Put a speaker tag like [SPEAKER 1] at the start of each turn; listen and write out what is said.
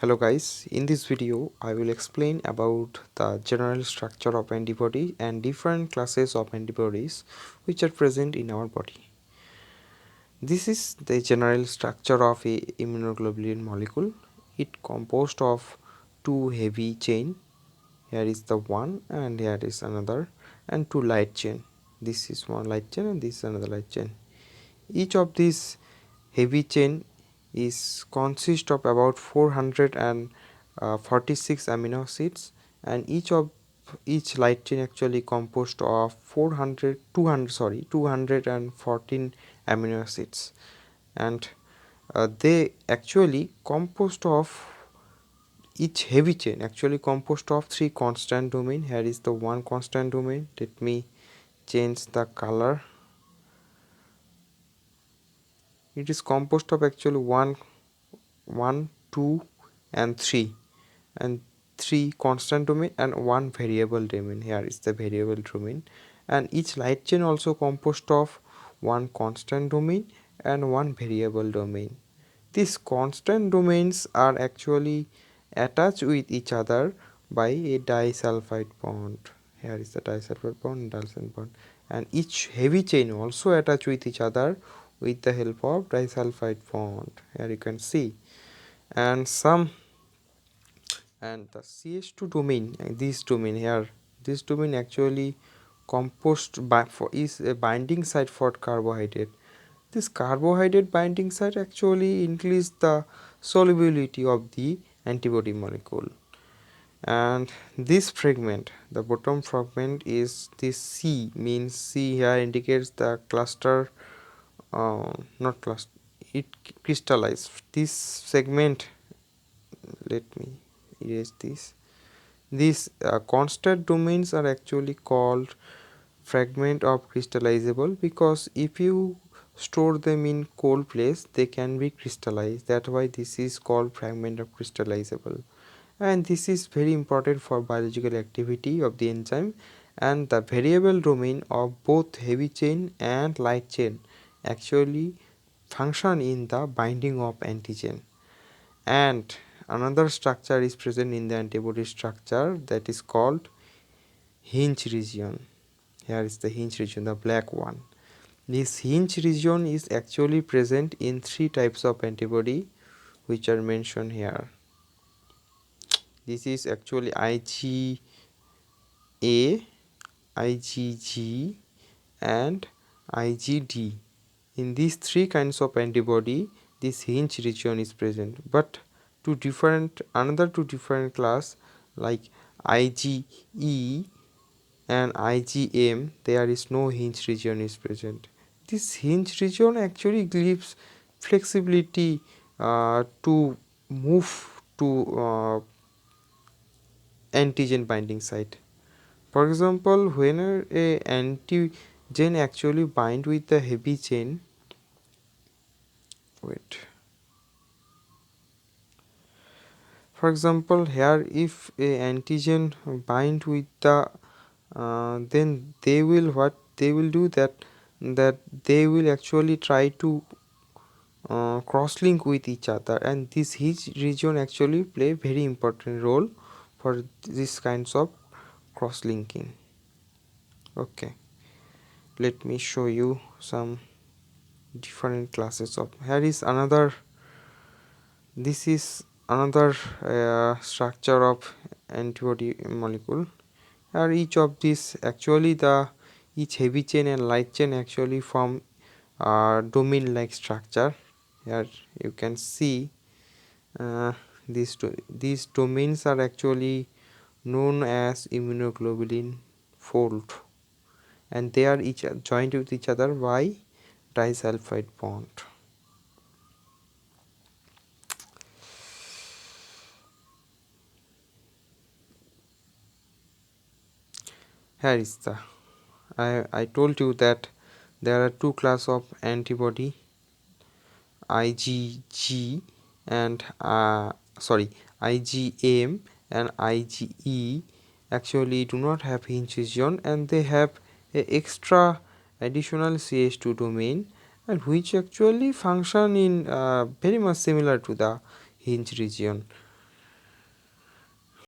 [SPEAKER 1] Hello guys, in this video I will explain about the general structure of antibody and different classes of antibodies which are present in our body. This is the general structure of a immunoglobulin molecule. It composed of two heavy chain. Here is the one and here is another, and two light chain. This is one light chain and this is another light chain. Each of these heavy chain is consist of about 446 amino acids, and each light chain actually composed of 214 amino acids, and they actually composed of each heavy chain actually composed of three constant domain. Here is the one constant domain. Let me change the color. It is composed of actually 1, 2 and 3, and 3 constant domain and 1 variable domain. Here is the variable domain, and each light chain also composed of 1 constant domain and 1 variable domain. These constant domains are actually attached with each other by a disulfide bond. Here is the disulfide bond, disulfide bond, and each heavy chain also attached with each other with the help of disulfide bond. Here you can see, and the CH2 domain, this domain here, this domain actually composed by is a binding site for carbohydrate. This carbohydrate binding site actually increase the solubility of the antibody molecule. And this fragment, the bottom fragment, is this C, means C here indicates the cluster, not cluster, it crystallized. This segment, let me erase this. These constant domains are actually called fragment of crystallizable, because if you store them in cold place they can be crystallized. That's why this is called fragment of crystallizable, and this is very important for biological activity of the enzyme. And the variable domain of both heavy chain and light chain actually function in the binding of antigen. And another structure is present in the antibody structure, that is called hinge region. Here is the hinge region, the black one. This hinge region is actually present in three types of antibody which are mentioned here. This is actually IgA, IgG and IgD. In these three kinds of antibody, this hinge region is present, but another two different class like IgE and IgM, there is no hinge region is present. This hinge region actually gives flexibility to move to antigen binding site. For example, when a antigen actually bind with the heavy chain, wait. For example, here if a antigen bind with the then they will do that they will actually try to cross link with each other, and this hinge region actually play very important role for these kinds of cross linking. Okay, let me show you some different classes of. Here is another, this is another structure of antibody molecule. Here each of these actually each heavy chain and light chain actually form domain like structure. Here you can see uh, these domains are actually known as immunoglobulin fold, and they are each joined with each other by disulfide bond. Here is the, I told you that there are two class of antibody, IgG and IgM and IgE actually do not have hinge region, and they have a extra additional CH2 domain, and which actually function in very much similar to the hinge region.